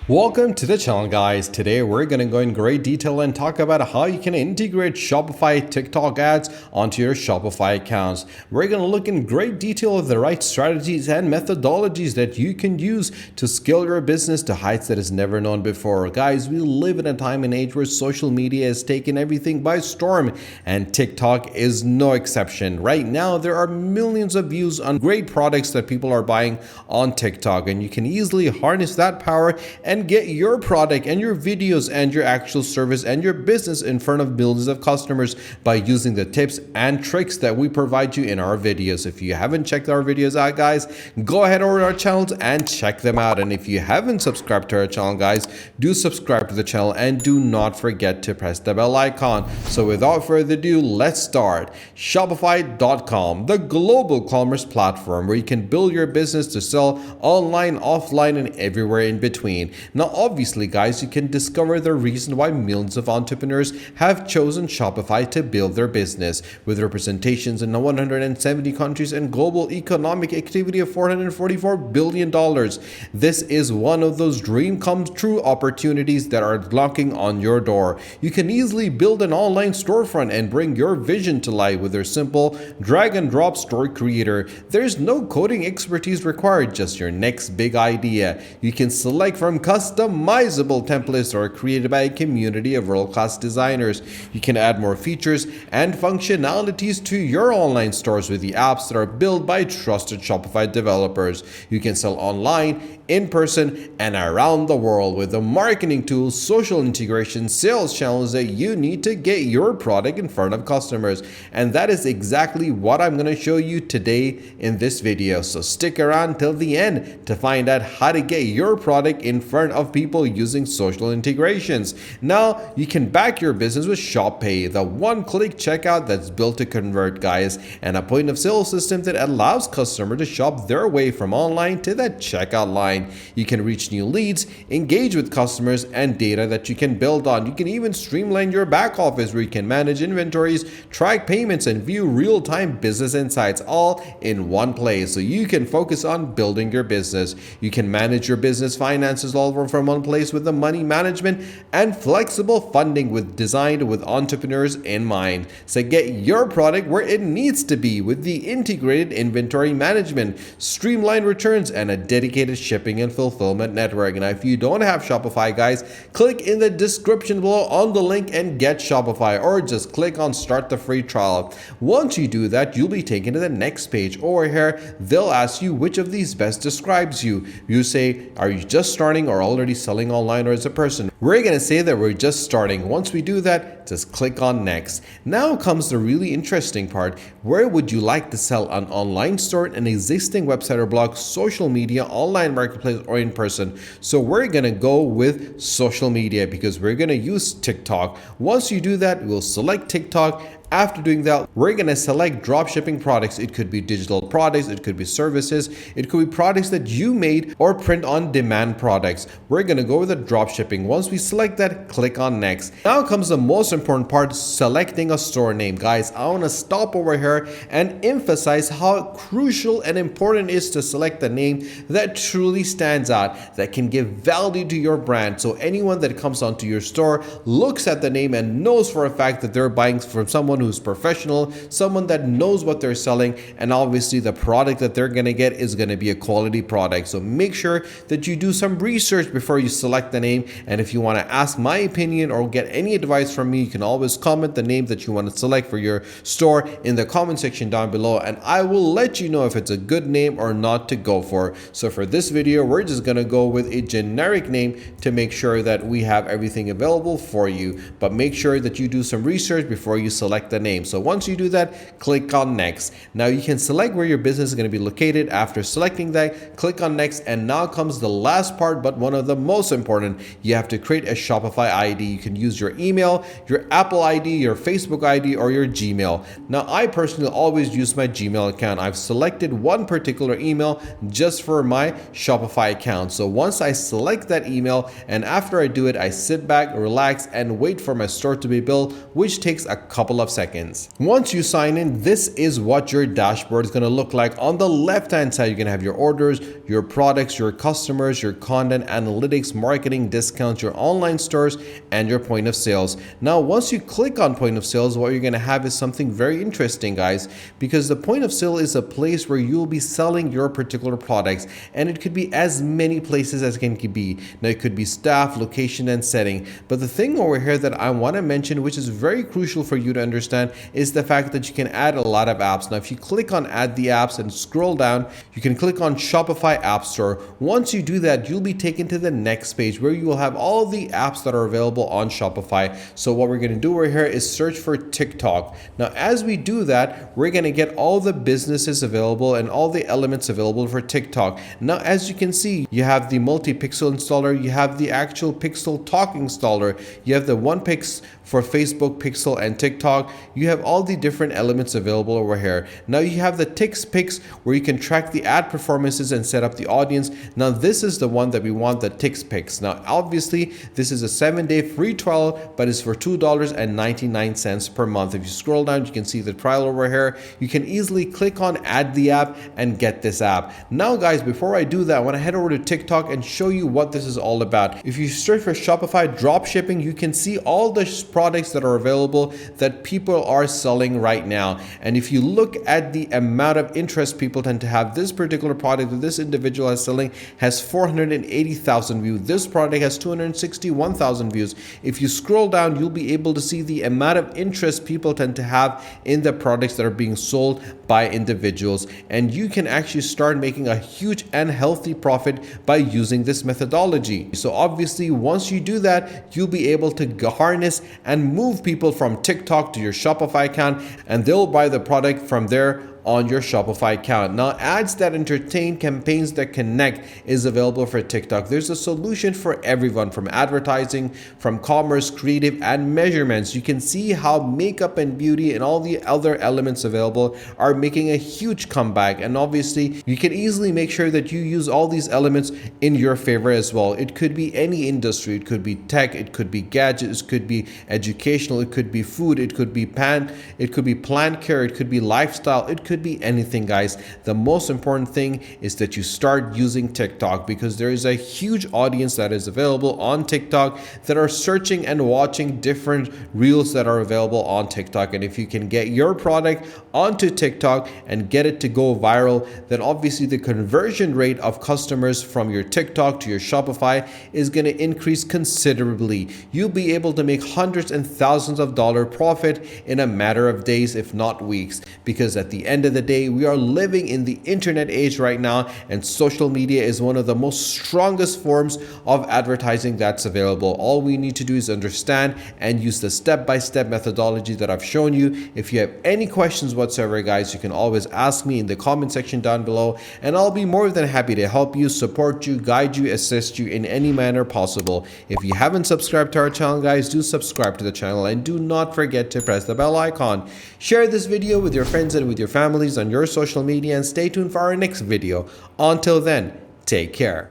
Welcome to the channel, guys. Today we're going to go in great detail and talk about how you can integrate Shopify TikTok ads onto your Shopify accounts. We're going to look in great detail of the right strategies and methodologies that you can use to scale your business to heights that is never known before. Guys, we live in a time and age where social media has taken everything by storm, and TikTok is no exception. Right now, there are millions of views on great products that people are buying on TikTok, and you can easily harness that power and get your product and your videos and your actual service and your business in front of millions of customers by using the tips and tricks that we provide you in our videos. If you haven't checked our videos out, guys, go ahead over to our channels and check them out. And if you haven't subscribed to our channel, guys, do subscribe to the channel and do not forget to press the bell icon. So without further ado, let's start. Shopify.com, the global commerce platform where you can build your business to sell online, offline, and everywhere in between. Now, obviously, guys, you can discover the reason why millions of entrepreneurs have chosen Shopify to build their business. With representations in 170 countries and global economic activity of $444 billion, this is one of those dream come true opportunities that are knocking on your door. You can easily build an online storefront and bring your vision to life with their simple drag and drop store creator. There's no coding expertise required, just your next big idea. You can select from customizable templates that are created by a community of world-class designers. You can add more features and functionalities to your online stores with the apps that are built by trusted Shopify developers. You can sell online, in person, and around the world with the marketing tools, social integration, sales channels that you need to get your product in front of customers. And that is exactly what I'm going to show you today in this video. So stick around till the end to find out how to get your product in front of people using social integrations. Now, you can back your business with ShopPay, the one-click checkout that's built to convert, guys, and a point-of-sale system that allows customers to shop their way from online to that checkout line. You can reach new leads, engage with customers, and data that you can build on. You can even streamline your back office where you can manage inventories, track payments, and view real-time business insights all in one place, so you can focus on building your business. You can manage your business finances all from one place with the money management and flexible funding designed with entrepreneurs in mind. So get your product where it needs to be with the integrated inventory management, streamlined returns, and a dedicated shipping and fulfillment network. Now, if you don't have Shopify, guys, click in the description below on the link and get Shopify, or just click on start the free trial. Once you do that, you'll be taken to the next page. Over here, they'll ask you which of these best describes you. You say, are you just starting or already selling online, or as a person? We're going to say that we're just starting. Once we do that, just click on next. Now comes the really interesting part. Where would you like to sell? An online store, an existing website or blog, social media, online marketplace, or in person? So we're going to go with social media because we're going to use TikTok. Once you do that, we'll select TikTok. After doing that, we're going to select dropshipping products. It could be digital products, it could be services, it could be products that you made, or print on demand products. We're going to go with the dropshipping. Once we select that, click on next. Now comes the most important part, selecting a store name. Guys, I want to stop over here and emphasize how crucial and important it is to select a name that truly stands out, that can give value to your brand. So anyone that comes onto your store looks at the name and knows for a fact that they're buying from someone who's professional, someone that knows what they're selling, and obviously the product that they're going to get is going to be a quality product. So make sure that you do some research before you select the name. And if you want to ask my opinion or get any advice from me, you can always comment the name that you want to select for your store in the comment section down below, and I will let you know if it's a good name or not to go for. So for this video, we're just going to go with a generic name to make sure that we have everything available for you. But make sure that you do some research before you select the name. So once you do that, click on next. Now you can select where your business is going to be located. After selecting that, click on next, and now comes the last part, but one of the most important. You have to create a Shopify ID. You can use your email, your Apple ID, your Facebook ID, or your Gmail. Now I personally always use my Gmail account. I've selected one particular email just for my Shopify account. So once I select that email, and after I do it, I sit back, relax, and wait for my store to be built, which takes a couple of seconds. Once you sign in, this is what your dashboard is going to look like. On the left hand side, you're going to have your orders, your products, your customers, your content, analytics, marketing, discounts, your online stores, and your point of sales. Now, once you click on point of sales, what you're going to have is something very interesting, guys, because the point of sale is a place where you'll be selling your particular products, and it could be as many places as it can be. Now, it could be staff, location, and setting. But the thing over here that I want to mention, which is very crucial for you to understand, is the fact that you can add a lot of apps. Now, if you click on add the apps and scroll down, you can click on Shopify App Store. Once you do that, you'll be taken to the next page where you will have all the apps that are available on Shopify. So what we're going to do over here is search for TikTok. Now, as we do that, we're going to get all the businesses available and all the elements available for TikTok. Now, as you can see, you have the multi-pixel installer, you have the actual pixel talk installer, you have the one pix for Facebook, Pixel, and TikTok. You have all the different elements available over here. Now you have the Tix Pix where you can track the ad performances and set up the audience. Now this is the one that we want, the Tix Pix. Now obviously this is a 7-day free trial, but it's for $2.99 per month. If you scroll down, you can see the trial over here. You can easily click on add the app and get this app. Now guys, before I do that, I want to head over to TikTok and show you what this is all about. If you search for Shopify Dropshipping, you can see all the products that are available that people are selling right now. And if you look at the amount of interest people tend to have, this particular product that this individual is selling has 480,000 views. This product has 261,000 views. If you scroll down, you'll be able to see the amount of interest people tend to have in the products that are being sold by individuals. And you can actually start making a huge and healthy profit by using this methodology. So obviously, once you do that, you'll be able to harness and move people from TikTok to your Shopify account, and they'll buy the product from there on your Shopify account. Now, ads that entertain, campaigns that connect is available for TikTok. There's a solution for everyone, from advertising, from commerce, creative, and measurements. You can see how makeup and beauty and all the other elements available are making a huge comeback. And obviously, you can easily make sure that you use all these elements in your favor as well. It could be any industry. It could be tech, it could be gadgets, it could be educational, it could be food, it could be plant care, it could be lifestyle, it could be anything, guys. The most important thing is that you start using TikTok, because there is a huge audience that is available on TikTok that are searching and watching different reels that are available on TikTok. And if you can get your product onto TikTok and get it to go viral, then obviously the conversion rate of customers from your TikTok to your Shopify is going to increase considerably. You'll be able to make hundreds and thousands of dollars profit in a matter of days, if not weeks, because at the end of the day, we are living in the internet age right now, and social media is one of the most strongest forms of advertising that's available. All we need to do is understand and use the step-by-step methodology that I've shown you. If you have any questions whatsoever, guys, you can always ask me in the comment section down below, and I'll be more than happy to help you, support you, guide you, assist you in any manner possible. If you haven't subscribed to our channel, guys, do subscribe to the channel, and do not forget to press the bell icon. Share this video with your friends and with your families on your social media, and stay tuned for our next video. Until then, take care.